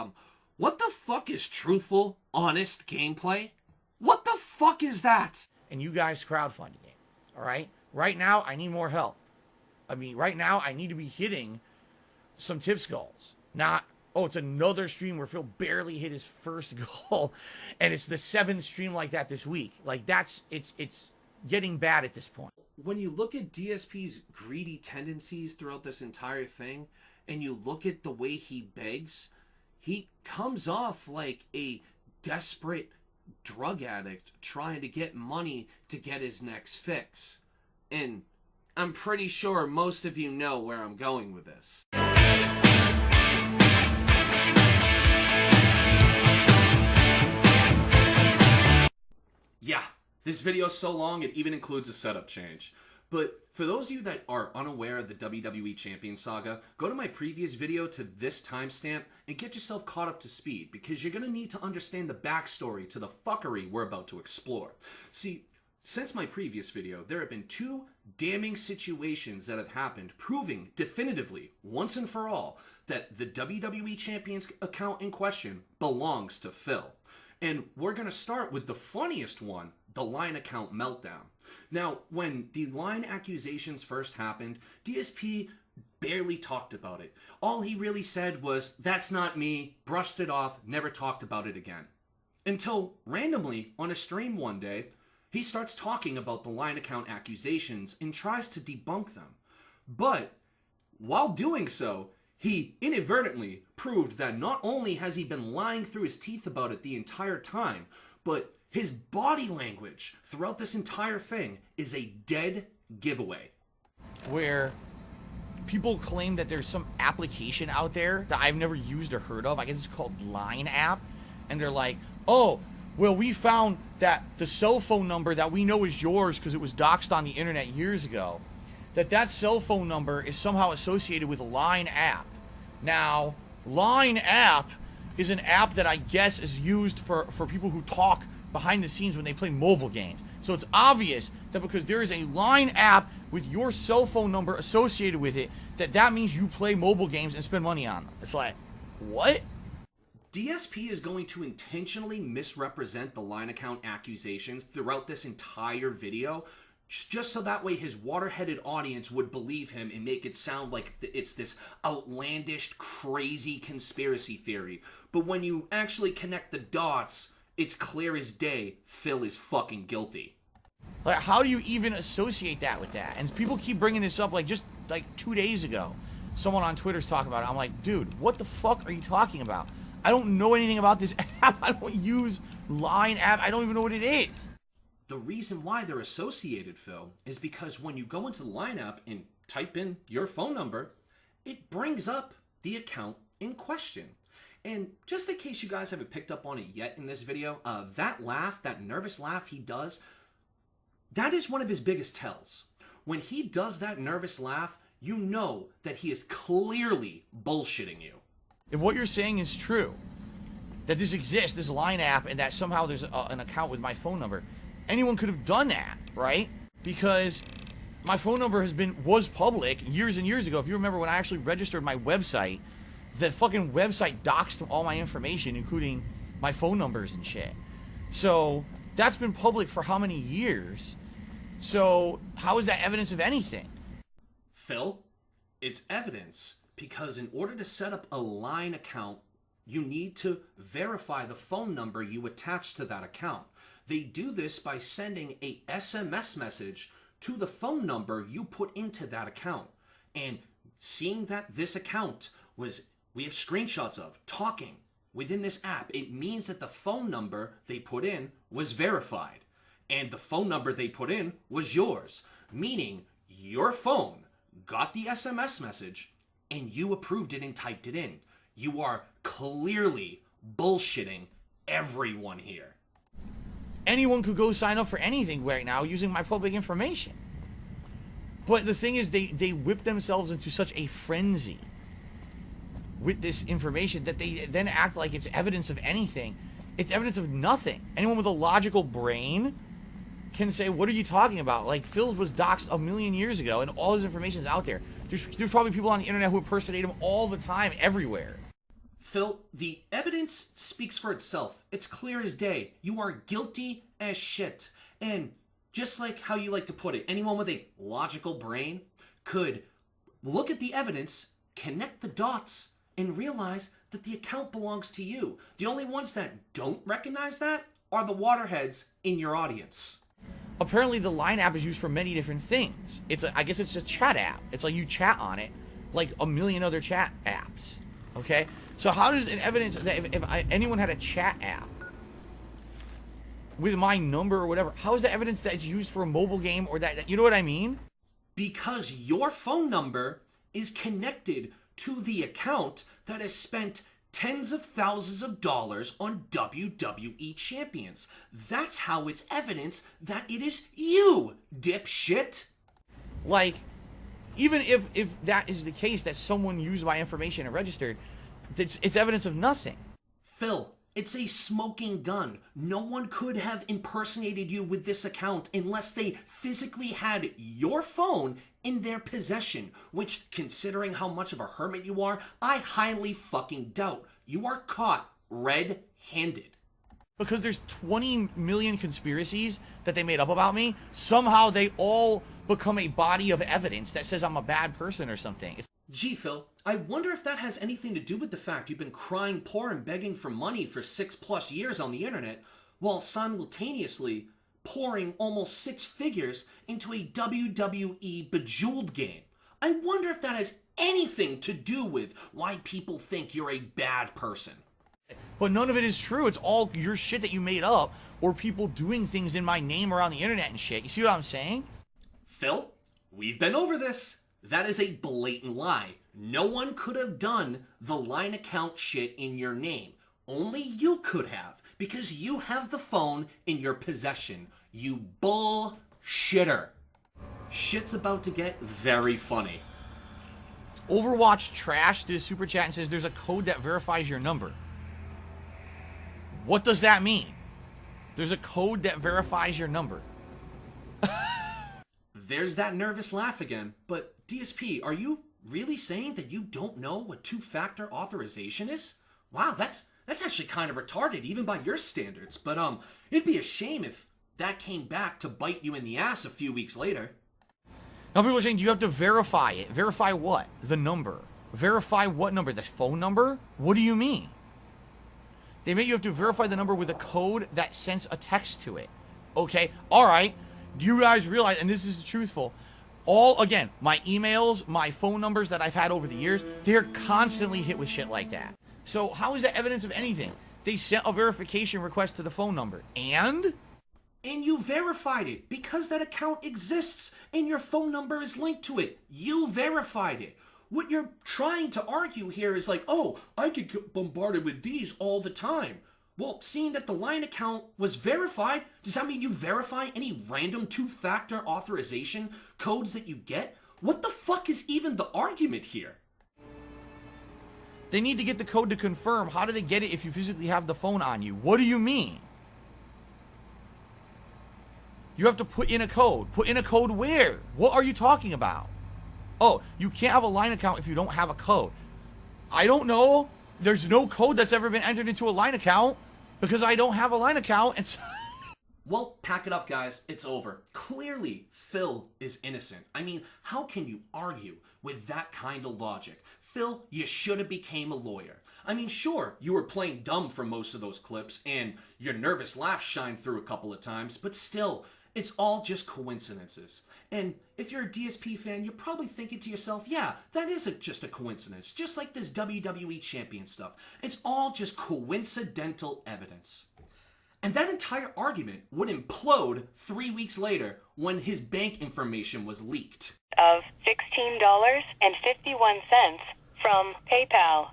what the fuck is truthful, honest gameplay? What the fuck is that? And you guys crowdfunding it, all right? Right now, I need more help. I mean, right now, I need to be hitting some tips goals. Not, oh, it's another stream where Phil barely hit his first goal, and it's the 7th stream like that this week. Like, it's getting bad at this point. When you look at DSP's greedy tendencies throughout this entire thing, and you look at the way he begs, he comes off like a desperate drug addict trying to get money to get his next fix. And I'm pretty sure most of you know where I'm going with this. Yeah, this video is so long it even includes a setup change. But for those of you that are unaware of the WWE Champions saga, go to my previous video to this timestamp and get yourself caught up to speed, because you're going to need to understand the backstory to the fuckery we're about to explore. See, since my previous video, there have been two damning situations that have happened, proving definitively, once and for all, that the WWE Champions account in question belongs to Phil. And we're going to start with the funniest one, the Line account meltdown. Now, when the Line accusations first happened, DSP barely talked about it. All he really said was, "That's not me," brushed it off, never talked about it again. Until randomly, on a stream one day, he starts talking about the Line account accusations and tries to debunk them. But while doing so, he inadvertently proved that not only has he been lying through his teeth about it the entire time, but his body language throughout this entire thing is a dead giveaway. Where people claim that there's some application out there that I've never used or heard of. I guess it's called Line app. And they're like, oh, well, we found that the cell phone number that we know is yours because it was doxed on the internet years ago, that cell phone number is somehow associated with Line app. Now, Line app is an app that I guess is used for people who talk behind the scenes when they play mobile games. So it's obvious that because there is a Line app with your cell phone number associated with it, that means you play mobile games and spend money on them. It's like, what? DSP is going to intentionally misrepresent the Line account accusations throughout this entire video, just so that way his water-headed audience would believe him and make it sound like it's this outlandish, crazy conspiracy theory. But when you actually connect the dots, it's clear as day, Phil is fucking guilty. Like, how do you even associate that with that? And people keep bringing this up, like, just, 2 days ago. Someone on Twitter's talking about it. I'm like, dude, what the fuck are you talking about? I don't know anything about this app. I don't use Line app. I don't even know what it is. The reason why they're associated, Phil, is because when you go into the Line app and type in your phone number, it brings up the account in question. And just in case you guys haven't picked up on it yet in this video, that laugh, that nervous laugh he does, that is one of his biggest tells. When he does that nervous laugh, you know that he is clearly bullshitting you. If what you're saying is true, that this exists, this Line app, and that somehow there's an account with my phone number, anyone could have done that, right? Because my phone number was public years and years ago. If you remember when I actually registered my website, the fucking website doxed all my information, including my phone numbers and shit. So that's been public for how many years? So how is that evidence of anything? Phil, it's evidence because in order to set up a Line account, you need to verify the phone number you attach to that account. They do this by sending a SMS message to the phone number you put into that account. And seeing that this account we have screenshots of talking within this app, it means that the phone number they put in was verified. And the phone number they put in was yours, meaning your phone got the SMS message and you approved it and typed it in. You are clearly bullshitting everyone here. Anyone could go sign up for anything right now using my public information. But the thing is, they whip themselves into such a frenzy with this information that they then act like it's evidence of anything. It's evidence of nothing. Anyone with a logical brain can say, what are you talking about? Like, Phil was doxxed a million years ago and all his information is out there. There's probably people on the internet who impersonate him all the time, everywhere. Phil, the evidence speaks for itself. It's clear as day. You are guilty as shit. And just like how you like to put it, anyone with a logical brain could look at the evidence, connect the dots, and realize that the account belongs to you. The only ones that don't recognize that are the waterheads in your audience. Apparently the Line app is used for many different things. I guess it's just a chat app. It's like you chat on it like a million other chat apps. Okay? So how does it evidence that if anyone had a chat app with my number or whatever, how is that evidence that it's used for a mobile game or that you know what I mean? Because your phone number is connected to the account that has spent tens of thousands of dollars on WWE Champions. That's how it's evidence that it is you, dipshit. Like, even if that is the case, that someone used my information and registered, it's evidence of nothing. Phil, it's a smoking gun. No one could have impersonated you with this account unless they physically had your phone in their possession, which, considering how much of a hermit you are, I highly fucking doubt. You are caught red-handed. Because there's 20 million conspiracies that they made up about me, somehow they all become a body of evidence that says I'm a bad person or something. Gee, Phil, I wonder if that has anything to do with the fact you've been crying poor and begging for money for 6+ years on the internet, while simultaneously pouring almost 6 figures into a WWE Bejeweled game. I wonder if that has anything to do with why people think you're a bad person. But none of it is true. It's all your shit that you made up, or people doing things in my name around the internet and shit. You see what I'm saying? Phil, we've been over this. That is a blatant lie. No one could have done the line account shit in your name. Only you could have, because you have the phone in your possession. You bullshitter. Shit's about to get very funny. Overwatch Trash did a super chat and says there's a code that verifies your number. What does that mean? There's a code that verifies your number. There's that nervous laugh again. But DSP, are you really saying that you don't know what two-factor authorization is? Wow, that's actually kind of retarded, even by your standards. But it'd be a shame if that came back to bite you in the ass a few weeks later. Now people are saying, do you have to verify it? Verify what? The number. Verify what number? The phone number? What do you mean? They make you have to verify the number with a code that sends a text to it. Okay, alright. Do you guys realize, and this is truthful, again, my emails, my phone numbers that I've had over the years, they're constantly hit with shit like that. So how is that evidence of anything? They sent a verification request to the phone number, and you verified it because that account exists and your phone number is linked to it. You verified it. What you're trying to argue here is like, oh, I could get bombarded with these all the time. Well, seeing that the line account was verified, does that mean you verify any random two-factor authorization codes that you get? What the fuck is even the argument here? They need to get the code to confirm. How do they get it if you physically have the phone on you? What do you mean? You have to put in a code. Put in a code where? What are you talking about? Oh, you can't have a line account if you don't have a code. I don't know. There's no code that's ever been entered into a line account because I don't have a line account. Well, pack it up, guys. It's over. Clearly, Phil is innocent. I mean, how can you argue with that kind of logic? Phil, you should have became a lawyer. I mean, sure, you were playing dumb for most of those clips, and your nervous laugh shined through a couple of times, but still, it's all just coincidences. And if you're a DSP fan, you're probably thinking to yourself, yeah, that is just a coincidence. Just like this WWE Champions stuff. It's all just coincidental evidence. And that entire argument would implode 3 weeks later when his bank information was leaked. Of $16.51 from PayPal.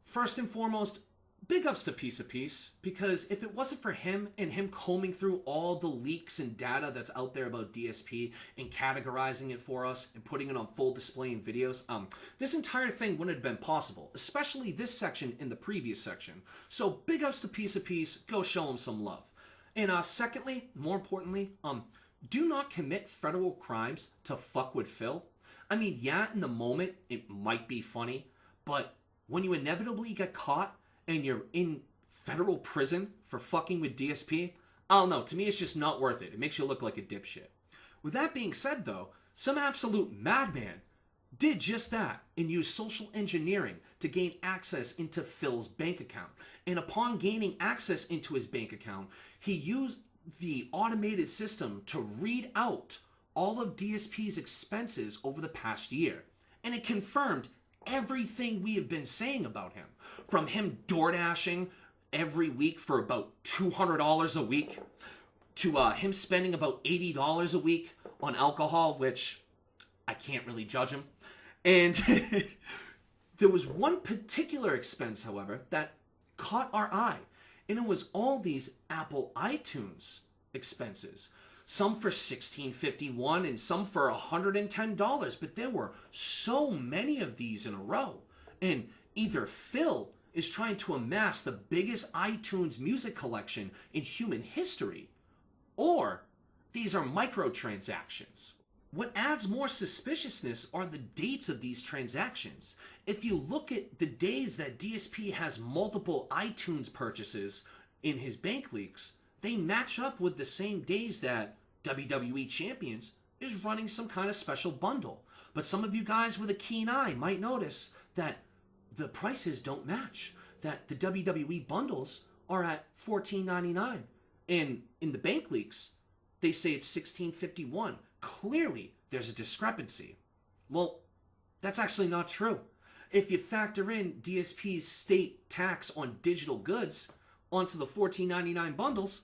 First and foremost, big ups to Piece of Peace, because if it wasn't for him and him combing through all the leaks and data that's out there about DSP and categorizing it for us and putting it on full display in videos, this entire thing wouldn't have been possible, especially this section in the previous section. So big ups to Piece of Peace, go show him some love. And secondly, more importantly, do not commit federal crimes to fuck with Phil. I mean, yeah, in the moment, it might be funny, but when you inevitably get caught and you're in federal prison for fucking with DSP, I don't know, to me it's just not worth it. It makes you look like a dipshit. With that being said though, some absolute madman did just that and used social engineering to gain access into Phil's bank account. And upon gaining access into his bank account, he used the automated system to read out all of DSP's expenses over the past year. And it confirmed everything we have been saying about him. From him door dashing every week for about $200 a week, to him spending about $80 a week on alcohol, which I can't really judge him. And there was one particular expense, however, that caught our eye, and it was all these Apple iTunes expenses. Some for $16.51 and some for $110, but there were so many of these in a row. And either Phil is trying to amass the biggest iTunes music collection in human history, or these are microtransactions. What adds more suspiciousness are the dates of these transactions. If you look at the days that DSP has multiple iTunes purchases in his bank leaks, they match up with the same days that WWE Champions is running some kind of special bundle. But some of you guys with a keen eye might notice that the prices don't match, that the WWE bundles are at $14.99. And in the bank leaks, they say it's $16.51. Clearly, there's a discrepancy. Well, that's actually not true. If you factor in DSP's state tax on digital goods onto the $14.99 bundles,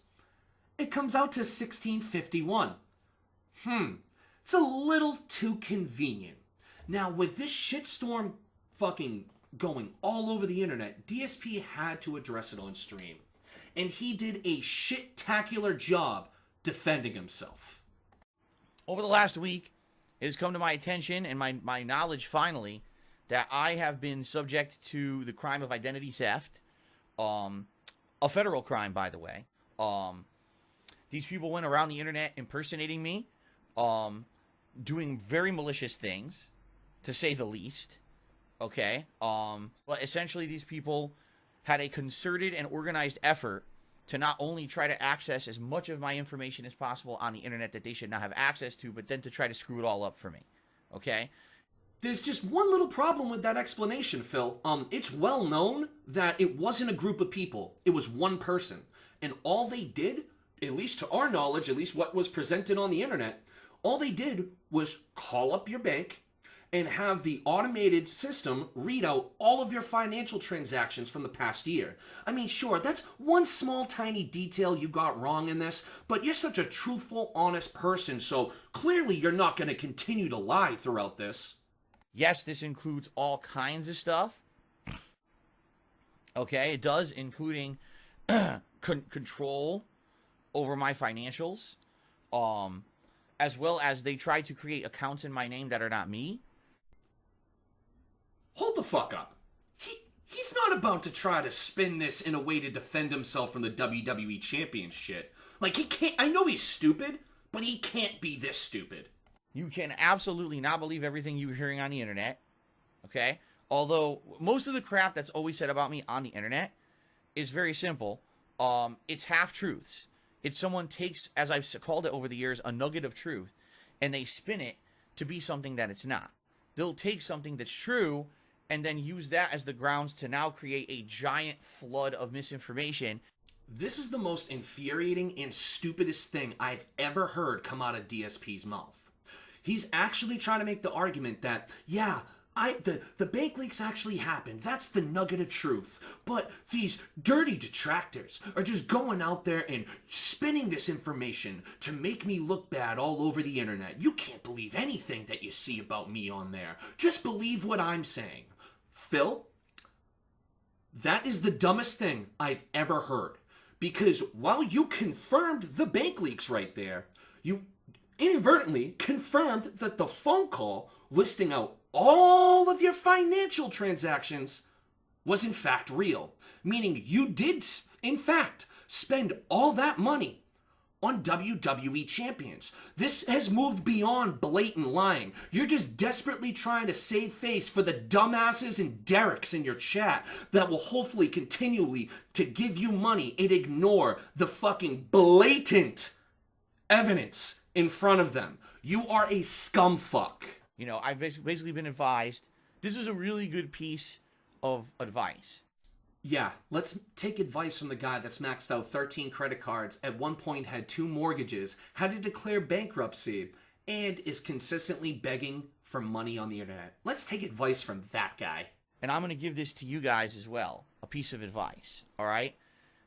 it comes out to $16.51. It's a little too convenient. Now, with this shitstorm fucking going all over the internet, DSP had to address it on stream. And he did a shit-tacular job defending himself. Over the last week, it has come to my attention and my knowledge finally that I have been subject to the crime of identity theft. A federal crime, by the way. These people went around the internet impersonating me, doing very malicious things, to say the least. Okay? But essentially these people had a concerted and organized effort to not only try to access as much of my information as possible on the internet that they should not have access to, but then to try to screw it all up for me. Okay? There's just one little problem with that explanation, Phil. It's well known that it wasn't a group of people. It was one person. And all they did, at least to our knowledge, at least what was presented on the internet, all they did was call up your bank and have the automated system read out all of your financial transactions from the past year. I mean, sure, that's one small tiny detail you got wrong in this, but you're such a truthful, honest person, so clearly you're not going to continue to lie throughout this. Yes, this includes all kinds of stuff. Okay, it does, including control over my financials, as well as they try to create accounts in my name that are not me. Hold the fuck up. He's not about to try to spin this in a way to defend himself from the WWE Champions shit. Like, he can't. I know he's stupid, but he can't be this stupid. You can absolutely not believe everything you're hearing on the internet. Okay? Although, most of the crap that's always said about me on the internet is very simple. It's half-truths. It's someone takes, as I've called it over the years, a nugget of truth, and they spin it to be something that it's not. They'll take something that's true and then use that as the grounds to now create a giant flood of misinformation. This is the most infuriating and stupidest thing I've ever heard come out of DSP's mouth. He's actually trying to make the argument that, yeah, the bank leaks actually happened. That's the nugget of truth. But these dirty detractors are just going out there and spinning this information to make me look bad all over the internet. You can't believe anything that you see about me on there. Just believe what I'm saying. Phil, that is the dumbest thing I've ever heard. Because while you confirmed the bank leaks right there, you inadvertently confirmed that the phone call listing out all of your financial transactions was in fact real. Meaning you did, in fact, spend all that money on WWE Champions. This has moved beyond blatant lying. You're just desperately trying to save face for the dumbasses and derricks in your chat that will hopefully continually to give you money and ignore the fucking blatant evidence in front of them. You are a scumfuck. You know, I've basically been advised. This is a really good piece of advice. Yeah, let's take advice from the guy that's maxed out 13 credit cards, at one point had 2 mortgages, had to declare bankruptcy, and is consistently begging for money on the internet. Let's take advice from that guy. And I'm going to give this to you guys as well, a piece of advice, all right?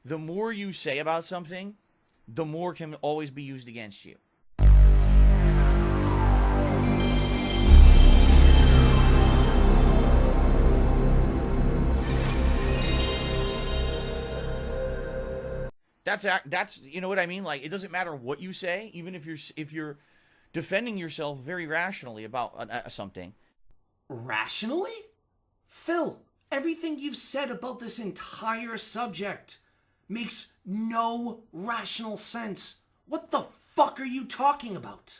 the more you say about something, the more can always be used against you. That's you know what I mean? Like, it doesn't matter what you say, even if you're defending yourself very rationally about something. Rationally? Phil, everything you've said about this entire subject makes no rational sense. What the fuck are you talking about?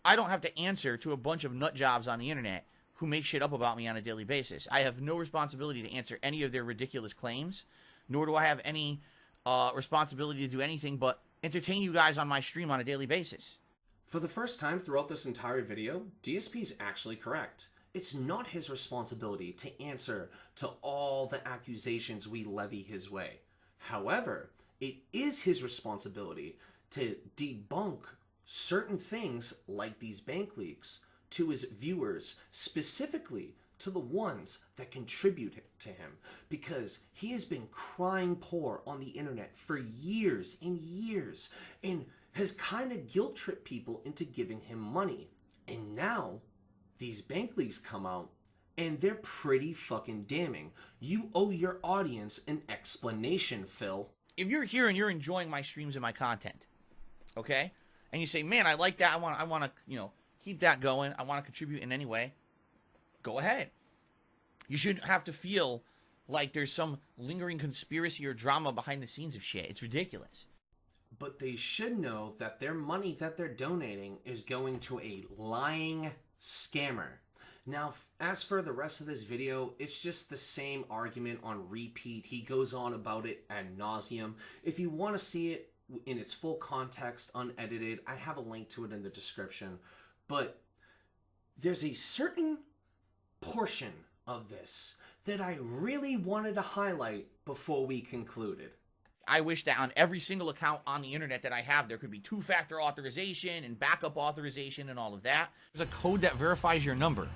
I don't have to answer to a bunch of nut jobs on the internet who make shit up about me on a daily basis. I have no responsibility to answer any of their ridiculous claims, nor do I have any responsibility to do anything but entertain you guys on my stream on a daily basis. For the first time throughout this entire video, DSP is actually correct. It's not his responsibility to answer to all the accusations we levy his way. However, it is his responsibility to debunk certain things like these bank leaks to his viewers, specifically to the ones that contribute to him, because he has been crying poor on the internet for years and years and has kind of guilt-tripped people into giving him money. And now these bank leaks come out and they're pretty fucking damning. You owe your audience an explanation, Phil. If you're here and you're enjoying my streams and my content, okay, and you say, man, I like that, I want to, you know, keep that going, I want to contribute in any way, go ahead. You shouldn't have to feel like there's some lingering conspiracy or drama behind the scenes of shit. It's ridiculous. But they should know that their money that they're donating is going to a lying scammer. Now, as for the rest of this video, it's just the same argument on repeat. He goes on about it ad nauseum. If you want to see it in its full context, unedited, I have a link to it in the description. But there's a certain portion of this that I really wanted to highlight before we concluded. I wish that on every single account on the internet that I have, there could be two-factor authorization and backup authorization and all of that. There's a code that verifies your number.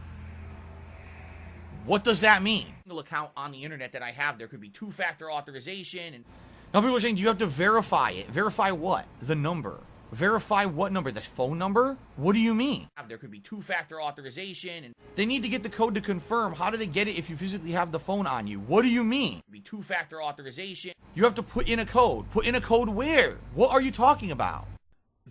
What does that mean? Single account on the internet that I have, there could be two-factor authorization. And now people are saying, do you have to verify it? Verify what? The number. Verify what number? The phone number? What do you mean? There could be two-factor authorization, and they need to get the code to confirm. How do they get it if you physically have the phone on you? What do you mean? Be two-factor authorization. You have to put in a code. Put in a code where? What are you talking about?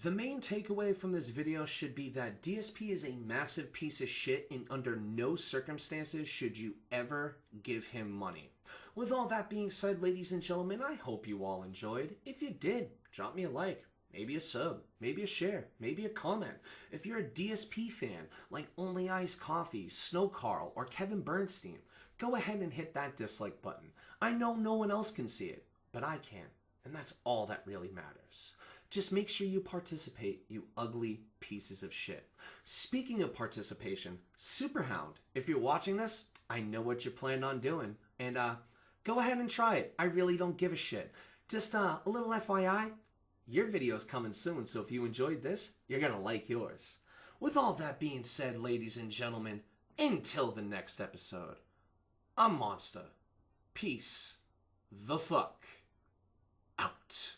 The main takeaway from this video should be that DSP is a massive piece of shit, and under no circumstances should you ever give him money. With all that being said, ladies and gentlemen, I hope you all enjoyed. If you did, drop me a like. Maybe a sub, maybe a share, maybe a comment. If you're a DSP fan, like Only Iced Coffee, Snow Carl, or Kevin Bernstein, go ahead and hit that dislike button. I know no one else can see it, but I can, and that's all that really matters. Just make sure you participate, you ugly pieces of shit. Speaking of participation, Superhound, if you're watching this, I know what you planned on doing, and go ahead and try it. I really don't give a shit. Just a little FYI, your video's coming soon, so if you enjoyed this, you're gonna like yours. With all that being said, ladies and gentlemen, until the next episode, I'm Monster. Peace the fuck out.